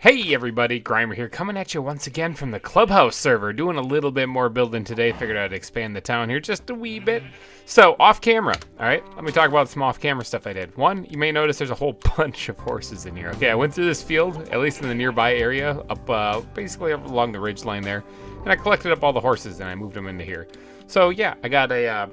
Hey everybody, GReimer here, coming at you once again from the Clubhouse server, doing a little bit more building today. Figured I'd expand the town here just a wee bit. So, off camera, alright? Let me talk about some off camera stuff I did. One, you may notice there's a whole bunch of horses in here. Okay, I went through this field, at least in the nearby area, up basically up along the ridge line there, and I collected up all the horses and I moved them into here. So yeah, I got a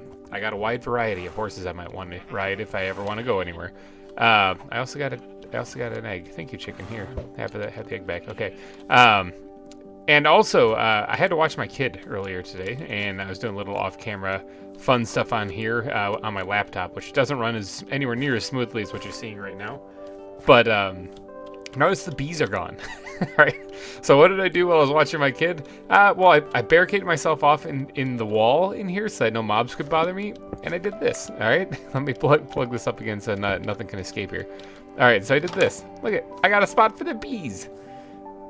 wide variety of horses I might want to ride if I ever want to go anywhere. I also got an egg. Thank you, chicken. Here, have the egg back. Okay. And also, I had to watch my kid earlier today, and I was doing a little off-camera fun stuff on here on my laptop, which doesn't run as anywhere near as smoothly as what you're seeing right now. But notice the bees are gone. Right. So what did I do while I was watching my kid? Well, I barricaded myself off in the wall in here so that no mobs could bother me, and I did this. All right. Let me plug this up again so nothing can escape here. All right, so I did this. Look at, I got a spot for the bees.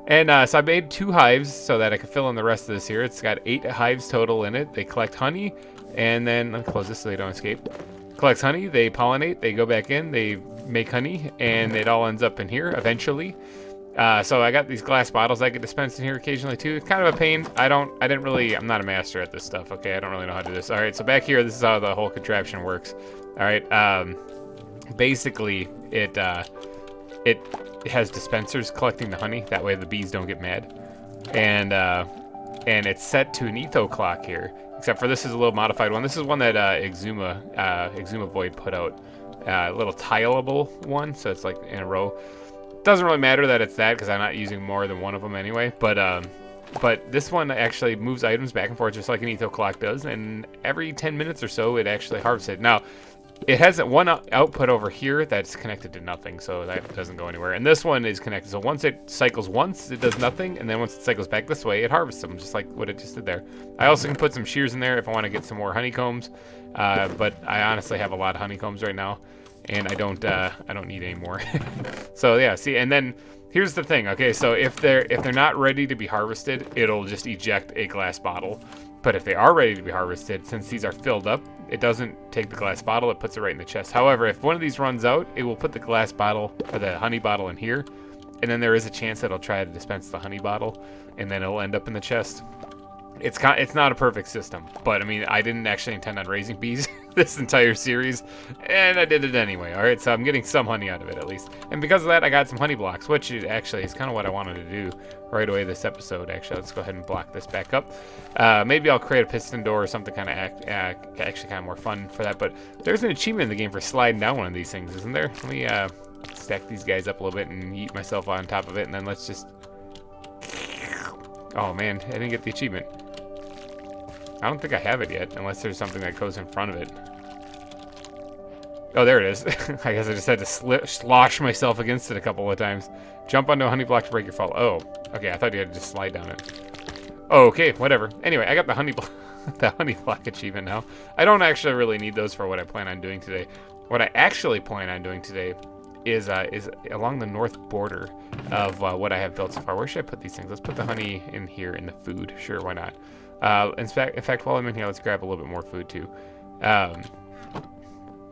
And so I made 2 hives so that I could fill in the rest of this here. It's got 8 hives total in it. They collect honey, and then, let me close this so they don't escape. Collects honey, they pollinate, they go back in, they make honey, and it all ends up in here eventually. So I got these glass bottles I get dispensed in here occasionally too. It's kind of a pain. I'm not a master at this stuff, okay? I don't really know how to do this. All right, so back here, this is how the whole contraption works. All right, basically, it has dispensers collecting the honey. That way the bees don't get mad. And it's set to an etho clock here. Except for this is a little modified one. This is one that Exuma Void put out. A little tileable one, so it's like in a row. Doesn't really matter that it's that because I'm not using more than one of them anyway. But this one actually moves items back and forth just like an etho clock does. And every 10 minutes or so, it actually harvests it. Now, it has one output over here that's connected to nothing, so that doesn't go anywhere. And this one is connected, so once it cycles once, it does nothing, and then once it cycles back this way, it harvests them, just like what it just did there. I also can put some shears in there if I want to get some more honeycombs, but I honestly have a lot of honeycombs right now, and I don't need any more. So yeah, see, and then here's the thing. Okay, so if they're not ready to be harvested, it'll just eject a glass bottle. But if they are ready to be harvested, since these are filled up, it doesn't take the glass bottle, it puts it right in the chest. However, if one of these runs out, it will put the glass bottle, or the honey bottle in here, and then there is a chance that it'll try to dispense the honey bottle, and then it'll end up in the chest. It's not a perfect system, but I mean, I didn't actually intend on raising bees this entire series, and I did it anyway. All right, so I'm getting some honey out of it at least, and because of that, I got some honey blocks, which actually is kind of what I wanted to do right away this episode. Actually, let's go ahead and block this back up. Maybe I'll create a piston door or something kind of actually kind of more fun for that. But there's an achievement in the game for sliding down one of these things, isn't there? Let me stack these guys up a little bit and yeet myself on top of it, and then let's just. Oh man, I didn't get the achievement. I don't think I have it yet, unless there's something that goes in front of it. Oh, there it is. I guess I just had to slosh myself against it a couple of times. Jump onto a honey block to break your fall. Oh, okay, I thought you had to just slide down it. Oh, okay, whatever. Anyway, I got the honey block achievement now. I don't actually really need those for what I plan on doing today. What I actually plan on doing today is along the north border of what I have built so far. Where should I put these things? Let's put the honey in here in the food. Sure, why not? In fact, while I'm in here, let's grab a little bit more food too.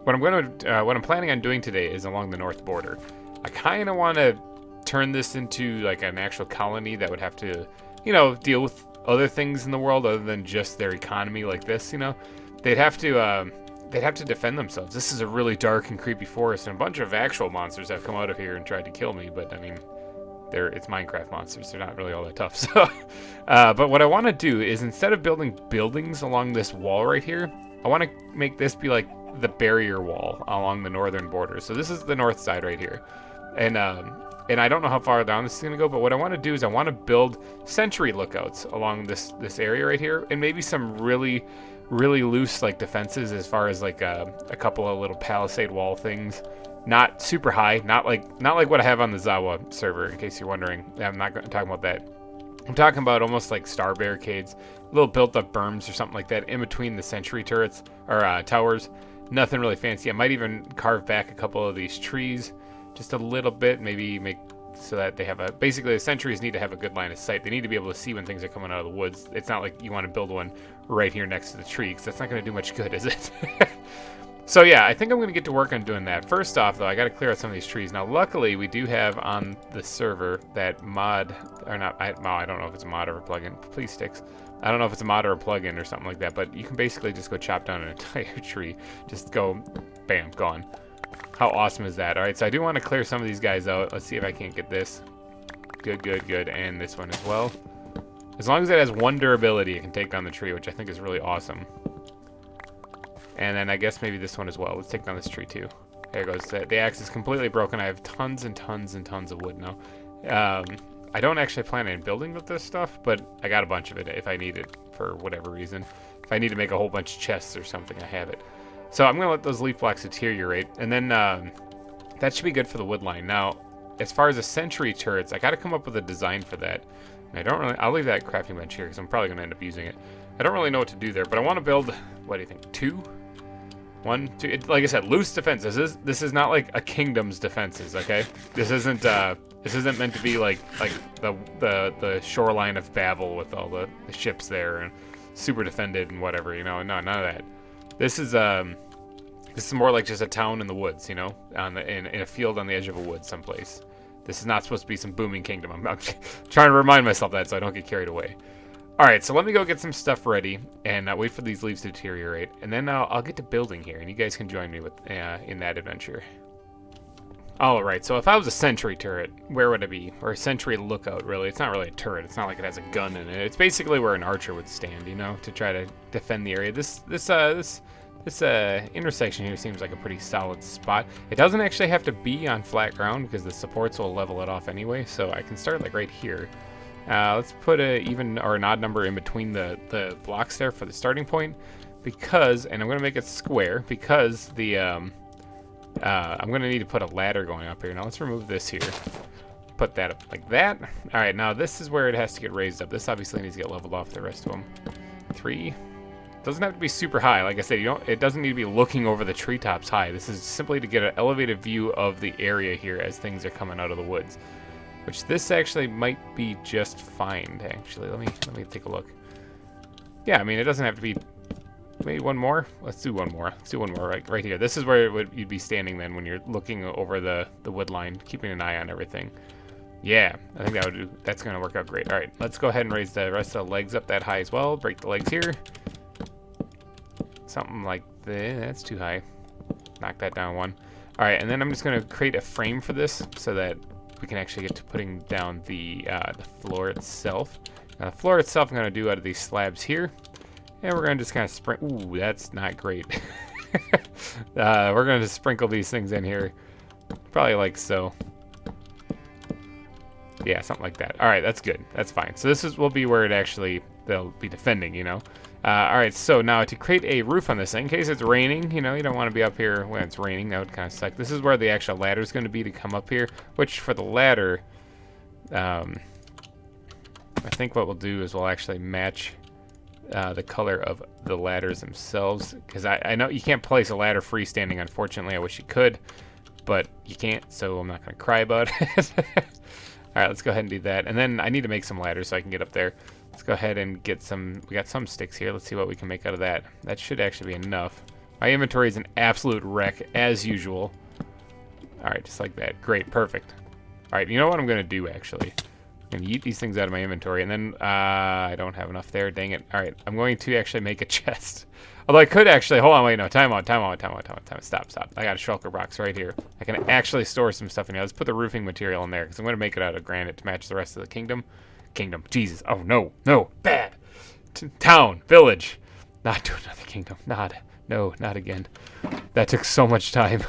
What I'm planning on doing today is along the north border. I kind of want to turn this into like an actual colony that would have to, deal with other things in the world other than just their economy like this. They'd have to defend themselves. This is a really dark and creepy forest, and a bunch of actual monsters have come out of here and tried to kill me. But I mean, it's Minecraft monsters. They're not really all that tough. So, but what I want to do is instead of building buildings along this wall right here, I want to make this be like the barrier wall along the northern border. So this is the north side right here, and I don't know how far down this is gonna go. But what I want to do is I want to build sentry lookouts along this area right here, and maybe some really loose like defenses as far as like a couple of little palisade wall things. Not super high, not like what I have on the Zawa server, in case you're wondering. I'm not talking about that. I'm talking about almost like star barricades, little built-up berms or something like that in between the sentry turrets, or towers. Nothing really fancy. I might even carve back a couple of these trees, just a little bit, maybe make so that they have basically the sentries need to have a good line of sight. They need to be able to see when things are coming out of the woods. It's not like you want to build one right here next to the tree, because that's not going to do much good, is it? So yeah, I think I'm going to get to work on doing that. First off, though, I got to clear out some of these trees. Now, luckily, we do have on the server that mod, or not, I don't know if it's a mod or a plugin. Please, sticks. I don't know if it's a mod or a plugin or something like that, but you can basically just go chop down an entire tree. Just go, bam, gone. How awesome is that? All right, so I do want to clear some of these guys out. Let's see if I can't get this. Good, good, good, and this one as well. As long as it has one durability, it can take down the tree, which I think is really awesome. And then I guess maybe this one as well. Let's take down this tree too. There it goes. The axe is completely broken. I have tons and tons and tons of wood now. I don't actually plan on building with this stuff, but I got a bunch of it if I need it for whatever reason. If I need to make a whole bunch of chests or something, I have it. So I'm going to let those leaf blocks deteriorate. And then that should be good for the wood line. Now, as far as the sentry turrets, I got to come up with a design for that. And I don't really... I'll leave that crafting bench here because I'm probably going to end up using it. I don't really know what to do there, but I want to build... What do you think? 2? 1, 2. Like I said, loose defenses. This is not like a kingdom's defenses, okay? This isn't meant to be like the shoreline of Babel with all the ships there and super defended and whatever, you know. No, none of that. This is more like just a town in the woods, you know, in a field on the edge of a wood someplace. This is not supposed to be some booming kingdom. I'm trying to remind myself that so I don't get carried away. All right, so let me go get some stuff ready and wait for these leaves to deteriorate, and then I'll get to building here, and you guys can join me with in that adventure. All right, so if I was a sentry turret, where would it be? Or a sentry lookout, really? It's not really a turret. It's not like it has a gun in it. It's basically where an archer would stand, you know, to try to defend the area. This intersection here seems like a pretty solid spot. It doesn't actually have to be on flat ground because the supports will level it off anyway, so I can start like right here. Let's put a even or an odd number in between the blocks there for the starting point, because, and I'm going to make it square, because the I'm going to need to put a ladder going up here. Now let's remove this here. Put that up like that. All right, now this is where it has to get raised up. This obviously needs to get leveled off the rest of them. 3. Doesn't have to be super high. Like I said, it doesn't need to be looking over the treetops high. This is simply to get an elevated view of the area here as things are coming out of the woods. Which this actually might be just fine, actually. Let me take a look. Yeah, I mean, it doesn't have to be... Maybe one more? Let's do one more. Let's do one more right here. This is where you'd be standing then when you're looking over the wood line, keeping an eye on everything. Yeah, I think that's going to work out great. All right, let's go ahead and raise the rest of the legs up that high as well. Break the legs here. Something like that. That's too high. Knock that down 1. All right, and then I'm just going to create a frame for this so that we can actually get to putting down the floor itself. Now, the floor itself I'm going to do out of these slabs here. And we're going to just kind of sprinkle... Ooh, that's not great. We're going to sprinkle these things in here. Probably like so. Yeah, something like that. All right, that's good. That's fine. So this will be where they'll be defending, you know. All right, so now to create a roof on this thing, in case it's raining, you know, you don't want to be up here when it's raining. That would kind of suck. This is where the actual ladder is going to be to come up here, which for the ladder, I think what we'll do is we'll actually match the color of the ladders themselves, because I know you can't place a ladder freestanding, unfortunately. I wish you could, but you can't, so I'm not going to cry about it. All right, let's go ahead and do that. And then I need to make some ladders so I can get up there. Let's go ahead and get some... We got some sticks here. Let's see what we can make out of that. That should actually be enough. My inventory is an absolute wreck, as usual. All right, just like that. Great, perfect. All right, you know what I'm going to do, actually? I'm going to yeet these things out of my inventory, and then I don't have enough there. Dang it. All right, I'm going to actually make a chest. Although I could actually... Hold on, wait, no. Time out. Stop. I got a shulker box right here. I can actually store some stuff in here. Let's put the roofing material in there, because I'm going to make it out of granite to match the rest of the kingdom. Jesus. Oh, no. Bad. Town. Village. Not do another kingdom. Not again. That took so much time.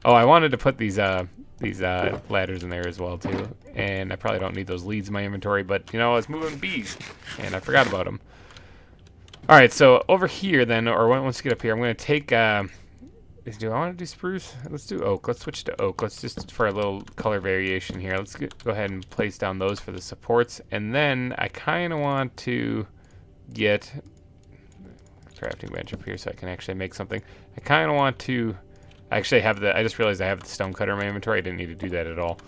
Oh, I wanted to put these ladders in there as well, too. And I probably don't need those leads in my inventory, but, you know, I was moving bees, and I forgot about them. All right, so over here, then, or once we get up here, I'm going to take... do I want to do spruce? Let's do oak. Let's switch to oak. Let's just, for a little color variation here, let's go ahead and place down those for the supports. And then I kind of want to get a crafting bench up here so I can actually make something. I kind of want to actually have I just realized I have the stone cutter in my inventory. I didn't need to do that at all.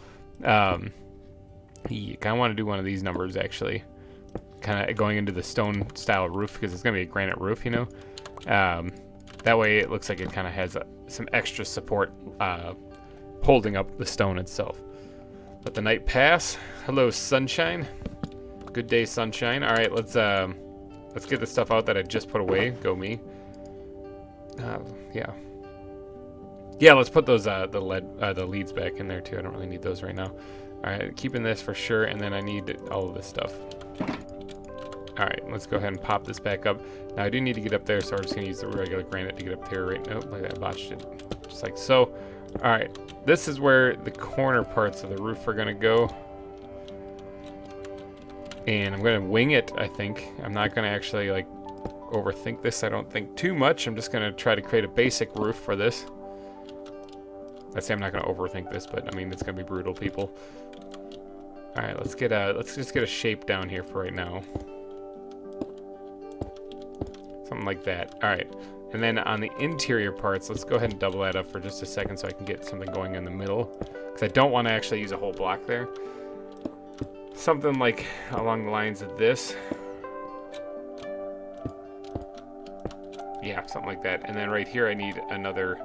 You kind of want to do one of these numbers, actually. Kind of going into the stone style roof, because it's going to be a granite roof, you know. That way it looks like it kind of has some extra support holding up the stone itself. Let the night pass. Hello, sunshine. Good day, sunshine. All right, let's get the stuff out that I just put away. Go me. Yeah. Yeah, let's put those the leads back in there too. I don't really need those right now. All right, keeping this for sure, and then I need all of this stuff. All right, let's go ahead and pop this back up. Now I do need to get up there, so we're just gonna use the regular granite to get up there. Right? Nope, like that, botched it. Just like so. All right, this is where the corner parts of the roof are gonna go. And I'm gonna wing it, I think. I'm not gonna actually like overthink this, I don't think too much. I'm just gonna try to create a basic roof for this. I say I'm not gonna overthink this, but I mean it's gonna be brutal, people. All right, let's just get a shape down here for right now. Something like that. All right, and then on the interior parts, let's go ahead and double that up for just a second so I can get something going in the middle, because I don't want to actually use a whole block there. Something like along the lines of this. Yeah, something like that. And then right here I need another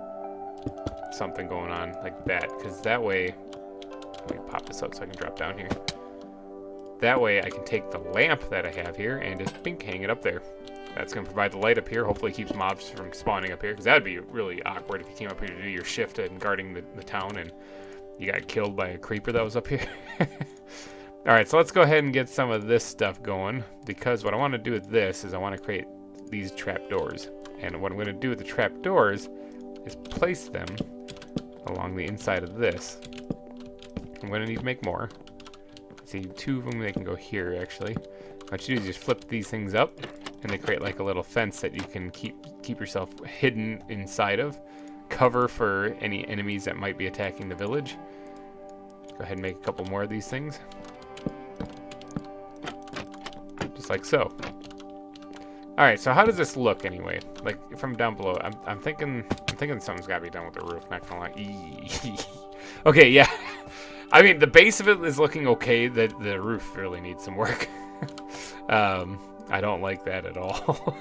something going on like that, because that way, let me pop this out so I can drop down here. That way I can take the lamp that I have here and just bink, hang it up there. That's going to provide the light up here. Hopefully keeps mobs from spawning up here, because that would be really awkward if you came up here to do your shift and guarding the town and you got killed by a creeper that was up here. Alright, so let's go ahead and get some of this stuff going, because what I want to do with this is I want to create these trapdoors. And what I'm going to do with the trapdoors is place them along the inside of this. I'm going to need to make more. See, 2 of them, they can go here, actually. What you do is just flip these things up, and they create like a little fence that you can keep yourself hidden inside of. Cover for any enemies that might be attacking the village. Go ahead and make a couple more of these things. Just like so. Alright, so how does this look anyway? Like from down below, I'm thinking something's gotta be done with the roof, not gonna lie. Okay, yeah. I mean, the base of it is looking okay. The roof really needs some work. I don't like that at all.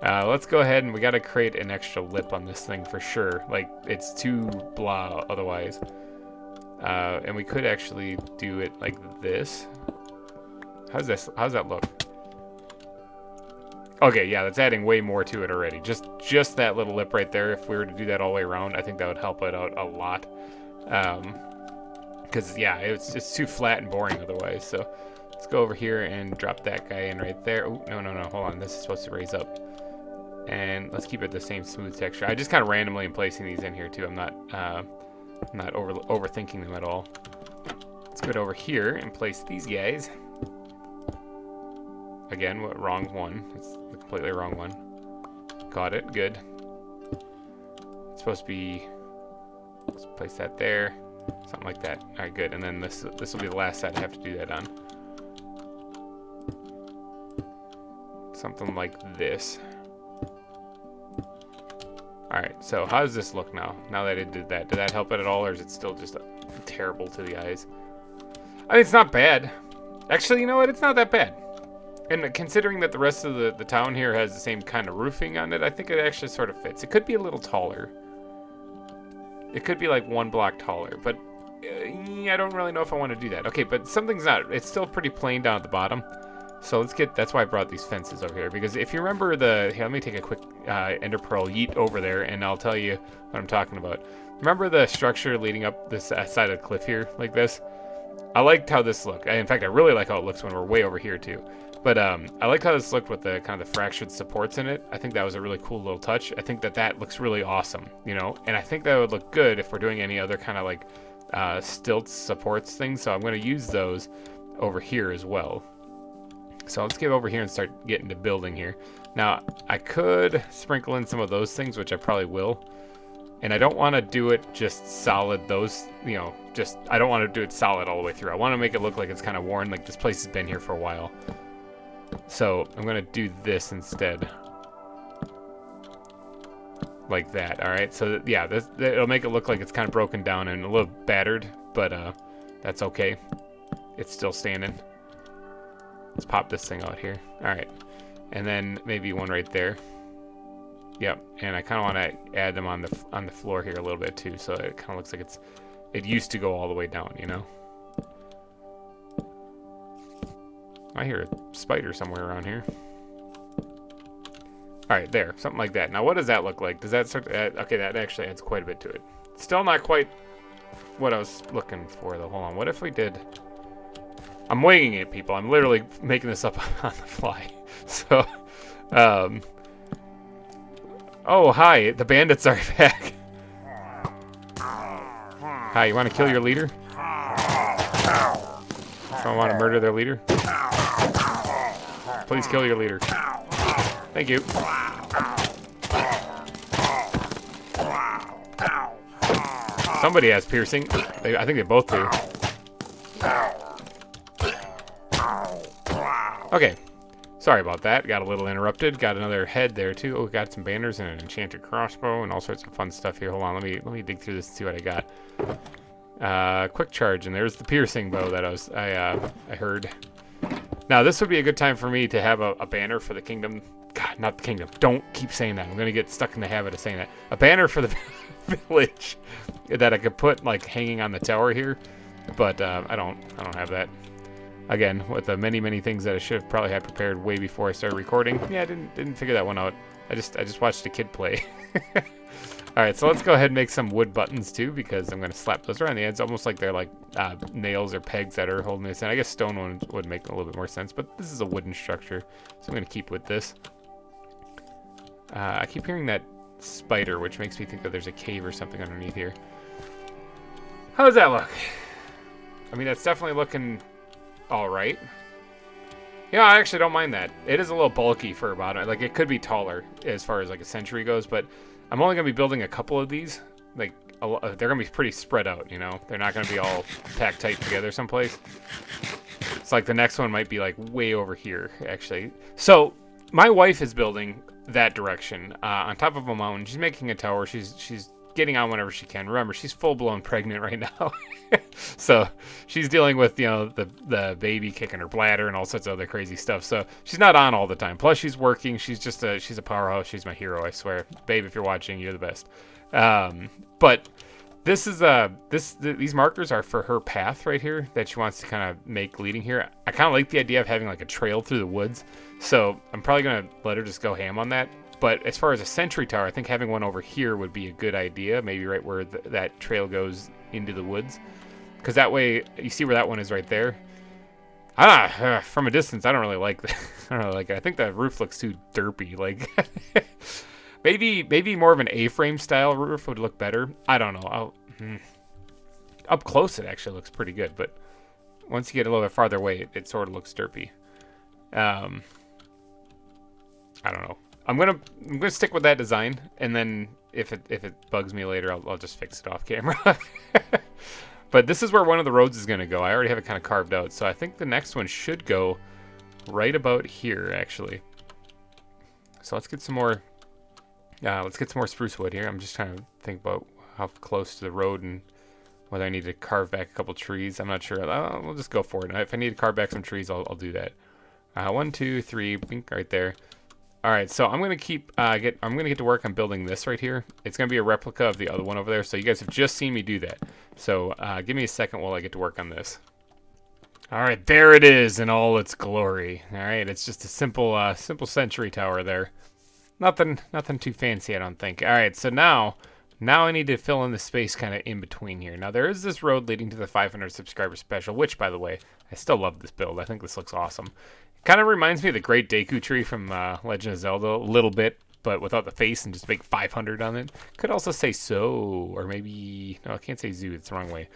Let's go ahead and we gotta create an extra lip on this thing for sure. Like, it's too blah otherwise. And we could actually do it like this. How's that look? Okay, yeah, that's adding way more to it already. Just that little lip right there, if we were to do that all the way around, I think that would help it out a lot. Because, yeah, it's just too flat and boring otherwise. So let's go over here and drop that guy in right there. Oh, no, hold on. This is supposed to raise up. And let's keep it the same smooth texture. I just kind of randomly am placing these in here, too. I'm not overthinking them at all. Let's go over here and place these guys. Again, wrong one. It's the completely wrong one. Got it. Good. It's supposed to be... Let's place that there. Something like that. All right, good. And then this will be the last side I have to do that on. Something like this. All right, so how does this look now? Now that it did that, did that help it at all, or is it still just terrible to the eyes? I mean, it's not bad. Actually, you know what? It's not that bad. And considering that the rest of the town here has the same kind of roofing on it, I think it actually sort of fits. It could be a little taller. It could be like 1 block taller, but I don't really know if I want to do that. Okay, but something's not. It's still pretty plain down at the bottom. So let's get, that's why I brought these fences over here. Because if you remember here, let me take a quick ender pearl yeet over there, and I'll tell you what I'm talking about. Remember the structure leading up this side of the cliff here, like this? I liked how this looked. In fact, I really like how it looks when we're way over here, too. But I like how this looked with the kind of the fractured supports in it. I think that was a really cool little touch. I think that looks really awesome, you know? And I think that would look good if we're doing any other kind of like stilts supports things. So I'm going to use those over here as well. So let's get over here and start getting to building here. Now, I could sprinkle in some of those things, which I probably will. And I don't want to do it just solid, I don't want to do it solid all the way through. I want to make it look like it's kind of worn, like this place has been here for a while. So I'm going to do this instead. Like that, alright? So yeah, it'll make it look like it's kind of broken down and a little battered, but that's okay. It's still standing. Let's pop this thing out here. Alright. And then maybe one right there. Yep, and I kind of want to add them on the floor here a little bit too, so it kind of looks like it used to go all the way down, you know. I hear a spider somewhere around here. All right, there, something like that. Now, what does that look like? Does that start to add, okay, that actually adds quite a bit to it. Still not quite what I was looking for, though. Hold on, what if we did... I'm winging it, people. I'm literally making this up on the fly. So, oh, hi, the bandits are back. Hi, you want to kill your leader? Someone want to murder their leader? Please kill your leader. Thank you. Somebody has piercing. I think they both do. Okay. Sorry about that. Got a little interrupted. Got another head there too. Oh, got some banners and an enchanted crossbow and all sorts of fun stuff here. Hold on. Let me dig through this and see what I got. Quick charge, and there's the piercing bow that I heard. Now this would be a good time for me to have a banner for the kingdom. God, not the kingdom. Don't keep saying that. I'm gonna get stuck in the habit of saying that. A banner for the village that I could put like hanging on the tower here, but I don't have that. Again, with the many things that I should have probably had prepared way before I started recording. Yeah, I didn't figure that one out. I just watched a kid play. All right, so let's go ahead and make some wood buttons too, because I'm gonna slap those around the ends, almost like they're like nails or pegs that are holding this in. I guess stone one would make a little bit more sense, but this is a wooden structure, so I'm gonna keep with this. I keep hearing that spider, which makes me think that there's a cave or something underneath here. How does that look? I mean, that's definitely looking all right. Yeah, I actually don't mind that. It is a little bulky for a bottom. Like, it could be taller as far as like a century goes, but I'm only gonna be building a couple of these. Like, they're gonna be pretty spread out, you know? They're not gonna be all packed tight together someplace. It's like the next one might be like way over here, actually. So my wife is building that direction on top of a mountain. She's making a tower. She's getting on whenever she can. Remember, she's full-blown pregnant right now. So she's dealing with, you know, the baby kicking her bladder and all sorts of other crazy stuff. So she's not on all the time. Plus she's working. She's a powerhouse. She's my hero, I swear. Babe, if you're watching, you're the best. But this is these markers are for her path right here that she wants to kind of make leading here. I kind of like the idea of having like a trail through the woods. So I'm probably gonna let her just go ham on that. But as far as a sentry tower, I think having one over here would be a good idea. Maybe right where that trail goes into the woods. Because that way, you see where that one is right there? From a distance, I don't really like that. I don't really like it. I think the roof looks too derpy. Like, maybe more of an A-frame style roof would look better. I don't know. Up close, it actually looks pretty good. But once you get a little bit farther away, it sort of looks derpy. I don't know. I'm gonna stick with that design, and then if it bugs me later, I'll just fix it off camera. But this is where one of the roads is gonna go. I already have it kind of carved out, so I think the next one should go right about here, actually. So let's get some more. Let's get some more spruce wood here. I'm just trying to think about how close to the road and whether I need to carve back a couple trees. I'm not sure. We'll just go for it. If I need to carve back some trees, I'll do that. 1, 2, 3, bink, right there. All right, so I'm gonna I'm gonna get to work on building this right here. It's gonna be a replica of the other one over there. So you guys have just seen me do that. So give me a second while I get to work on this. All right, there it is in all its glory. All right, it's just a simple sentry tower there. Nothing too fancy, I don't think. All right, so now I need to fill in the space kind of in between here. Now there is this road leading to the 500 subscriber special, which, by the way, I still love this build. I think this looks awesome. Kind of reminds me of the Great Deku Tree from Legend of Zelda a little bit, but without the face and just make 500 on it. Could also say so, or maybe... No, I can't say zoo. It's the wrong way.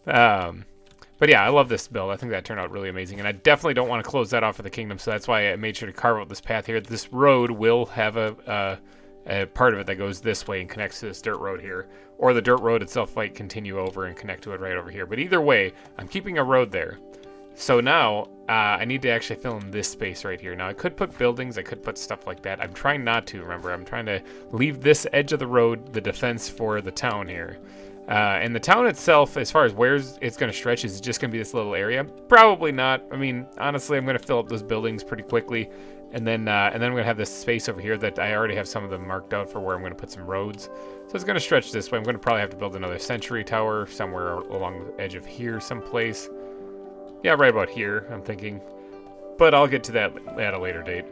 But yeah, I love this build. I think that turned out really amazing, and I definitely don't want to close that off for the kingdom, so that's why I made sure to carve out this path here. This road will have a part of it that goes this way and connects to this dirt road here, or the dirt road itself might continue over and connect to it right over here. But either way, I'm keeping a road there. So now, I need to actually fill in this space right here. Now, I could put buildings, I could put stuff like that. I'm trying not to, remember. I'm trying to leave this edge of the road the defense for the town here. And the town itself, as far as where it's going to stretch, is just going to be this little area? Probably not. I mean, honestly, I'm going to fill up those buildings pretty quickly. And then I'm going to have this space over here that I already have some of them marked out for where I'm going to put some roads. So it's going to stretch this way. I'm going to probably have to build another sentry tower somewhere along the edge of here someplace. Yeah, right about here, I'm thinking. But I'll get to that at a later date.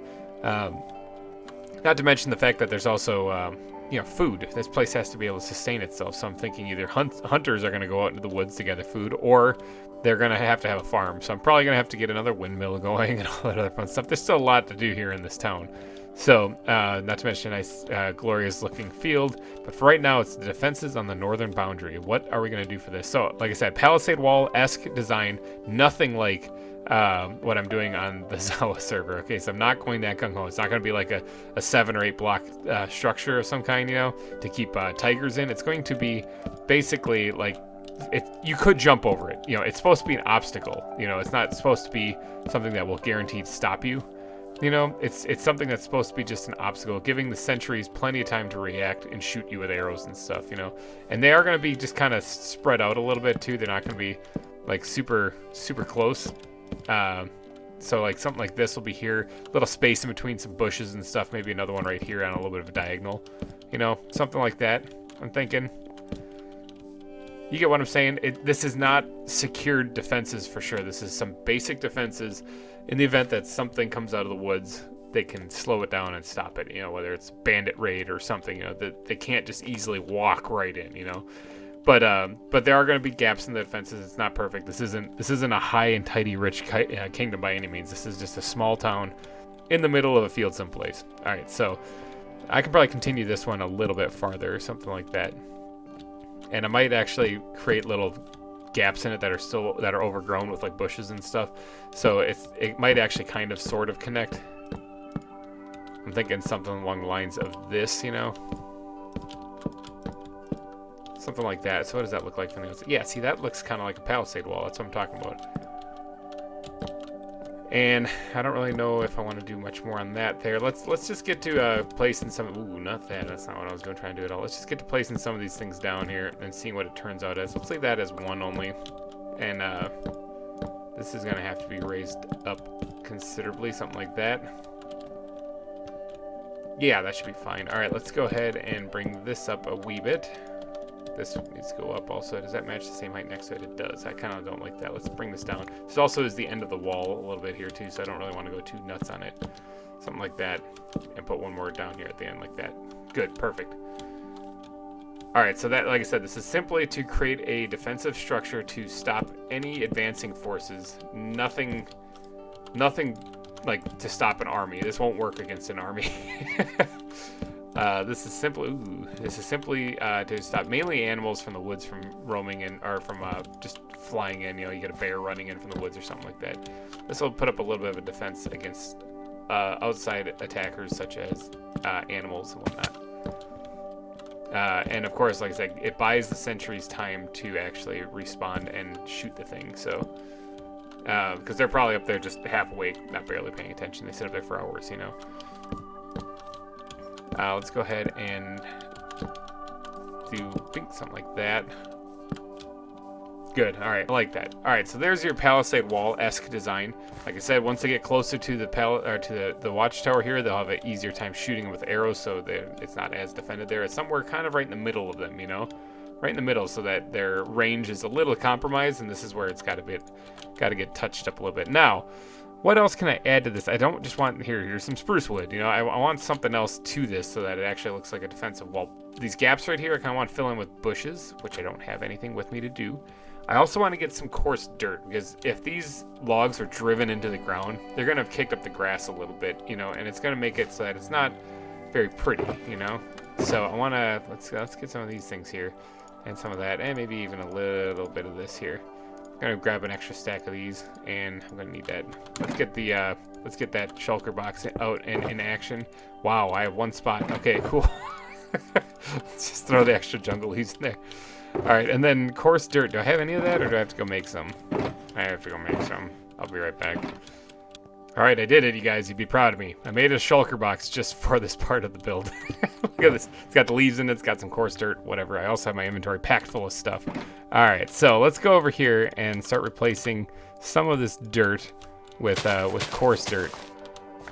Not to mention the fact that there's also, food. This place has to be able to sustain itself. So I'm thinking either hunters are going to go out into the woods to gather food, or they're going to have a farm. So I'm probably going to have to get another windmill going and all that other fun stuff. There's still a lot to do here in this town. So, not to mention a nice, glorious looking field. But for right now, it's the defenses on the northern boundary. What are we going to do for this? So, like I said, palisade wall-esque design. Nothing like what I'm doing on the Zawa server. Okay, so I'm not going that gung-ho. It's not going to be like a 7 or 8 block structure of some kind, to keep tigers in. It's going to be basically like, you could jump over it. It's supposed to be an obstacle. It's not supposed to be something that will guaranteed stop you. It's something that's supposed to be just an obstacle, giving the sentries plenty of time to react and shoot you with arrows and stuff, And they are going to be just kind of spread out a little bit too. They're not going to be like super, super close. So like something like this will be here, little space in between some bushes and stuff. Maybe another one right here on a little bit of a diagonal, something like that. I'm thinking. You get what I'm saying? This is not secured defenses for sure. This is some basic defenses. In the event that something comes out of the woods, they can slow it down and stop it. Whether it's bandit raid or something. That they can't just easily walk right in. But there are going to be gaps in the defenses. It's not perfect. This isn't a high and tidy rich kingdom by any means. This is just a small town in the middle of a field someplace. All right, so I can probably continue this one a little bit farther or something like that. And I might actually create little gaps in it that are overgrown with like bushes and stuff. So it might actually kind of sort of connect. I'm thinking something along the lines of this, something like that. So what does that look like from the outside? Yeah, see, that looks kind of like a palisade wall. That's what I'm talking about. And I don't really know if I want to do much more on that there. Let's just get to placing some... Ooh, not that. That's not what I was going to try and do at all. Let's just get to placing some of these things down here and seeing what it turns out as. Let's leave that as 1 only. And this is going to have to be raised up considerably, something like that. Yeah, that should be fine. All right, let's go ahead and bring this up a wee bit. This needs to go up also. Does that match the same height next to it? It does. I kind of don't like that. Let's bring this down. This also is the end of the wall a little bit here too, so I don't really want to go too nuts on it. Something like that. And put one more down here at the end like that. Good. Perfect. Alright, so that, like I said, this is simply to create a defensive structure to stop any advancing forces. Nothing like to stop an army. This won't work against an army. This is simply to stop mainly animals from the woods from roaming in, or from just flying in. You get a bear running in from the woods or something like that. This will put up a little bit of a defense against outside attackers such as animals and whatnot. And of course, like I said, it buys the sentries time to actually respawn and shoot the thing. So, because they're probably up there just half awake, not barely paying attention. They sit up there for hours, Let's go ahead and do something like that. Good. All right, I like that. All right, so there's your palisade wall-esque design. Like I said, once they get closer to the watchtower here, they'll have an easier time shooting with arrows, so it's not as defended there. It's somewhere kind of right in the middle of them, right in the middle, so that their range is a little compromised, and this is where it's got to get touched up a little bit. Now, what else can I add to this? I don't just want here's some spruce wood. I want something else to this so that it actually looks like a defensive wall. These gaps right here, I kind of want to fill in with bushes, which I don't have anything with me to do. I also want to get some coarse dirt, because if these logs are driven into the ground, they're going to have kicked up the grass a little bit, and it's going to make it so that it's not very pretty, So I want to, let's get some of these things here, and some of that, and maybe even a little bit of this here. I'm going to grab an extra stack of these, and I'm going to need that. Let's get that shulker box out and in action. Wow, I have one spot. Okay, cool. Let's just throw the extra jungle leaves in there. Alright, and then coarse dirt. Do I have any of that, or do I have to go make some? I have to go make some. I'll be right back. Alright, I did it, you guys. You'd be proud of me. I made a shulker box just for this part of the build. Look at this. It's got the leaves in it. It's got some coarse dirt, whatever. I also have my inventory packed full of stuff. Alright, so let's go over here and start replacing some of this dirt with coarse dirt.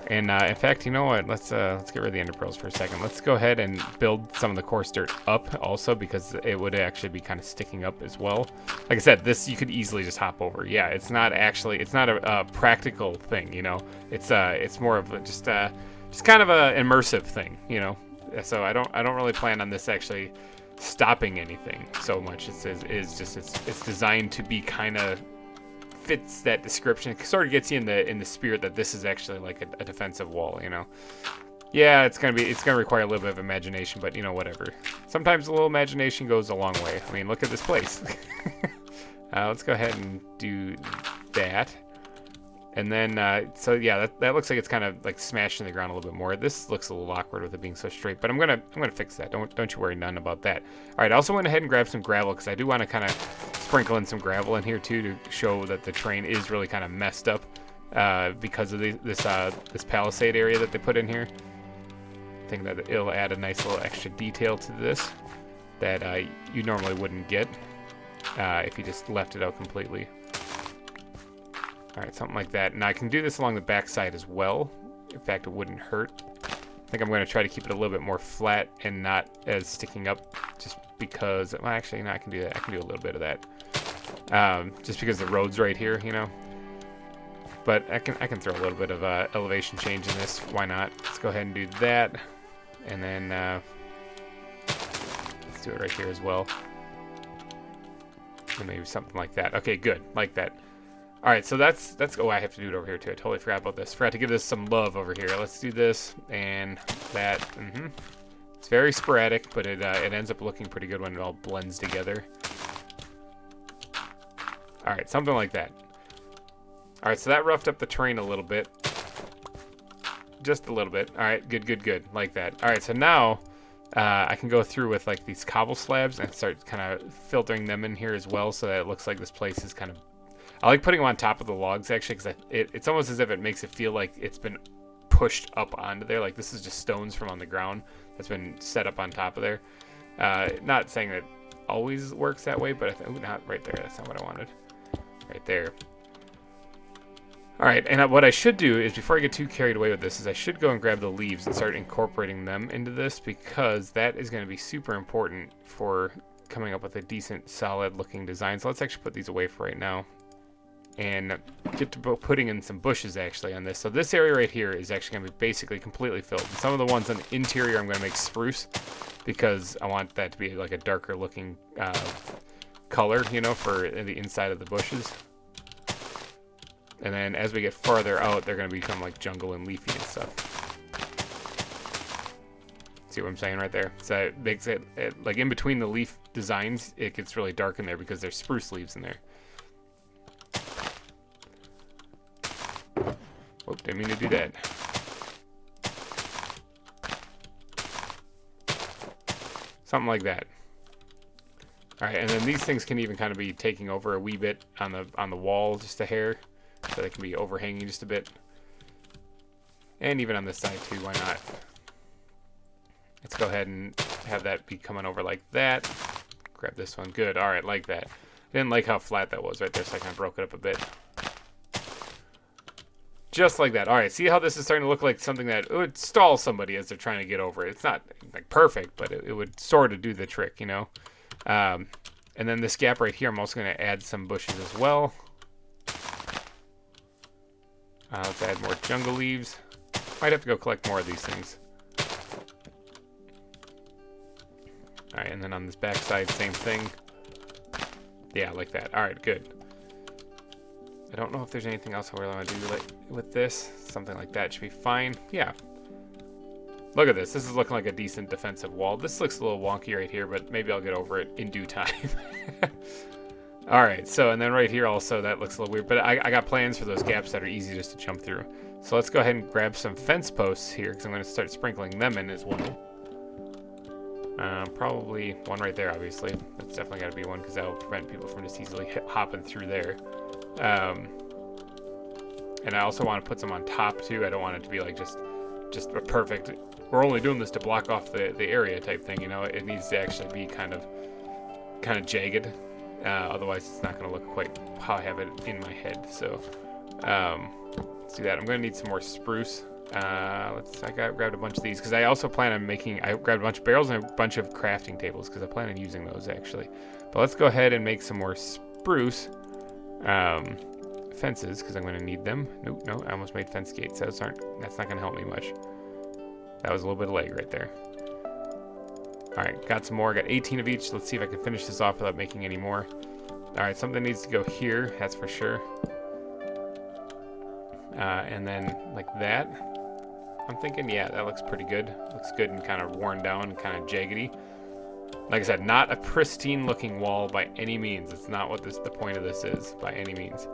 And in fact, you know what? Let's get rid of the ender pearls for a second. Let's go ahead and build some of the coarse dirt up also, because it would actually be kind of sticking up as well. Like I said, this you could easily just hop over. Yeah, it's not a practical thing, you know. It's more of just kind of a immersive thing, you know. So I don't really plan on this actually stopping anything so much. It's designed to be kind of fits that description. It sort of gets you in the spirit that this is actually like a defensive wall, you know. Yeah, it's gonna require a little bit of imagination, but you know, whatever. Sometimes a little imagination goes a long way. I mean, look at this place. Let's go ahead and do that. And then, so yeah, that looks like it's kind of like smashed in the ground a little bit more. This looks a little awkward with it being so straight, but I'm gonna fix that. Don't you worry none about that. All right, I also went ahead and grabbed some gravel because I do want to kind of sprinkle in some gravel in here too to show that the terrain is really kind of messed up because of this palisade area that they put in here. I think that it'll add a nice little extra detail to this that you normally wouldn't get if you just left it out completely. All right, something like that. And I can do this along the back side as well. In fact, it wouldn't hurt. I think I'm going to try to keep it a little bit more flat and not as sticking up, just because, well, actually, no, I can do that. I can do a little bit of that. Just because the road's right here, you know. But I can throw a little bit of elevation change in this. Why not? Let's go ahead and do that. And then let's do it right here as well. And maybe something like that. Okay, good. Like that. All right, so that's oh, I have to do it over here too. I totally forgot about this. Forgot to give this some love over here. Let's do this and that. It's very sporadic, but it ends up looking pretty good when it all blends together. All right, something like that. All right, so that roughed up the terrain a little bit. Just a little bit. All right, good. Like that. All right, so now I can go through with like these cobble slabs and start kind of filtering them in here as well, so that it looks like this place is kind of... I like putting them on top of the logs, actually, because it's almost as if it makes it feel like it's been pushed up onto there. Like this is just stones from on the ground that's been set up on top of there. Not saying that always works that way, but I think, not right there. That's not what I wanted. Right there. All right, and what I should do is, before I get too carried away with this, is I should go and grab the leaves and start incorporating them into this, because that is going to be super important for coming up with a decent, solid-looking design. So let's actually put these away for right now and get to putting in some bushes actually on this. So this area right here is actually going to be basically completely filled. And some of the ones on the interior I'm going to make spruce, because I want that to be like a darker looking color, you know, for the inside of the bushes. And then as we get farther out, they're going to become like jungle and leafy and stuff. See what I'm saying right there? So it makes it like in between the leaf designs, it gets really dark in there because there's spruce leaves in there. Whoop, didn't mean to do that. Something like that. All right, and then these things can even kind of be taking over a wee bit on the wall, just a hair, so they can be overhanging just a bit. And even on this side too, why not? Let's go ahead and have that be coming over like that. Grab this one, good. All right, like that. I didn't like how flat that was right there, so I kind of broke it up a bit. Just like that. All right, see how this is starting to look like something that would stall somebody as they're trying to get over it. It's not like perfect, but it would sort of do the trick, you know? And then this gap right here, I'm also going to add some bushes as well. Let's add more jungle leaves. Might have to go collect more of these things. All right, and then on this back side, same thing. Yeah, like that. All right, good. I don't know if there's anything else I really want to do with this. Something like that should be fine. Yeah. Look at this. This is looking like a decent defensive wall. This looks a little wonky right here, but maybe I'll get over it in due time. All right, so, and then right here also, that looks a little weird, but I got plans for those gaps that are easy just to jump through. So let's go ahead and grab some fence posts here, because I'm going to start sprinkling them in as well. Probably one right there, obviously. That's definitely got to be one, because that will prevent people from just easily hopping through there. And I also want to put some on top too. I don't want it to be like just a perfect, we're only doing this to block off the area type thing, you know. It needs to actually be kind of jagged. Otherwise it's not going to look quite how I have it in my head. So let's do that. I'm going to need some more spruce. I grabbed a bunch of these because I also plan on I grabbed a bunch of barrels and a bunch of crafting tables because I plan on using those actually. But let's go ahead and make some more spruce fences because I'm going to need them. Nope, no, I almost made fence gates. That's not going to help me much. That was a little bit of lag right there. All right, got some more. Got 18 of each. Let's see if I can finish this off without making any more. All right, something needs to go here. That's for sure. And then like that. I'm thinking, yeah, that looks pretty good. Looks good and kind of worn down and kind of jaggedy. Like I said, not a pristine looking wall by any means. It's not what the point of this is by any means.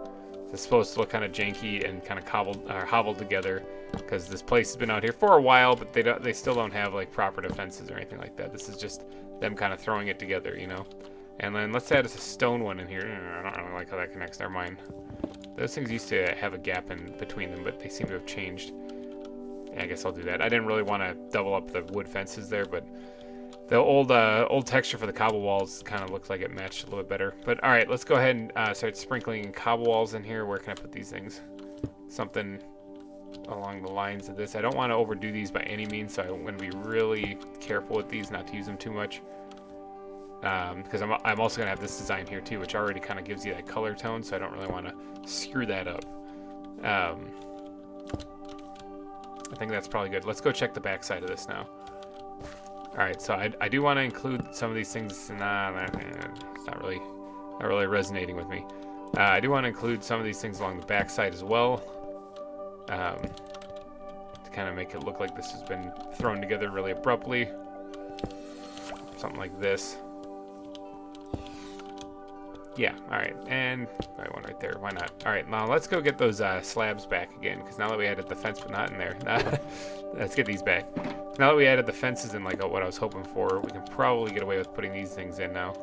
It's supposed to look kind of janky and kind of hobbled together because this place has been out here for a while, but they still don't have like proper defenses or anything like that. This is just them kind of throwing it together, you know. And then let's add a stone one in here. I don't really like how that connects. Never mind. Those things used to have a gap in between them, but they seem to have changed. Yeah, I guess I'll do that. I didn't really want to double up the wood fences there, but the old texture for the cobble walls kind of looks like it matched a little bit better. But all right, let's go ahead and start sprinkling cobble walls in here. Where can I put these things? Something along the lines of this. I don't want to overdo these by any means, so I'm going to be really careful with these, not to use them too much. Because I'm also going to have this design here too, which already kind of gives you that color tone, so I don't really want to screw that up. I think that's probably good. Let's go check the back side of this now. Alright, so I do want to include some of these things. Nah, it's not really resonating with me. I do want to include some of these things along the back side as well. To kind of make it look like this has been thrown together really abruptly. Something like this. Yeah, alright, and right one right there, why not? Alright, now let's go get those slabs back again, because now that we added the fence, but not in there. Let's get these back. Now that we added the fences in like what I was hoping for, we can probably get away with putting these things in now.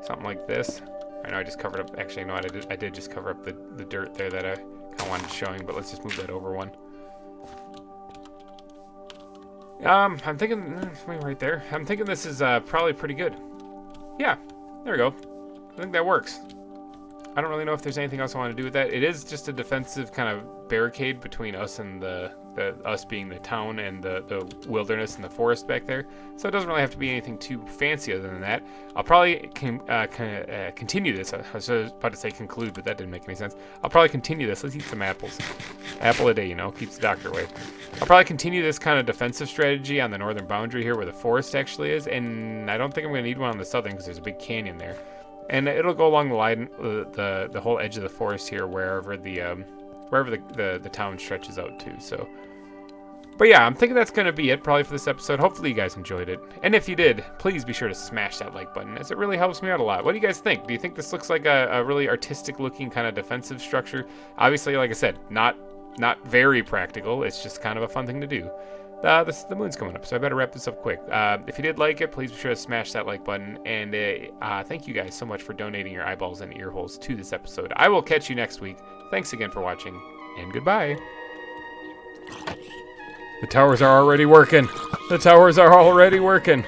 Something like this. I know I just covered up, actually, no, I did just cover up the dirt there that I kind of wanted showing, but let's just move that over one. I'm thinking, right there. I'm thinking this is probably pretty good. Yeah, there we go. I think that works. I don't really know if there's anything else I want to do with that. It is just a defensive kind of barricade between us and us being the town and the wilderness and the forest back there. So it doesn't really have to be anything too fancy other than that. I'll probably continue this. I was about to say conclude, but that didn't make any sense. I'll probably continue this. Let's eat some apples. Apple a day, you know, keeps the doctor away. I'll probably continue this kind of defensive strategy on the northern boundary here where the forest actually is, and I don't think I'm going to need one on the southern because there's a big canyon there. And it'll go along the line, the whole edge of the forest here, wherever the town stretches out to. So, but yeah, I'm thinking that's gonna be it probably for this episode. Hopefully you guys enjoyed it, and if you did, please be sure to smash that like button, as it really helps me out a lot. What do you guys think? Do you think this looks like a really artistic looking kind of defensive structure? Obviously, like I said, not very practical. It's just kind of a fun thing to do. The moon's coming up, so I better wrap this up quick. If you did like it, please be sure to smash that like button. And thank you guys so much for donating your eyeballs and ear holes to this episode. I will catch you next week. Thanks again for watching, and goodbye. The towers are already working. The towers are already working.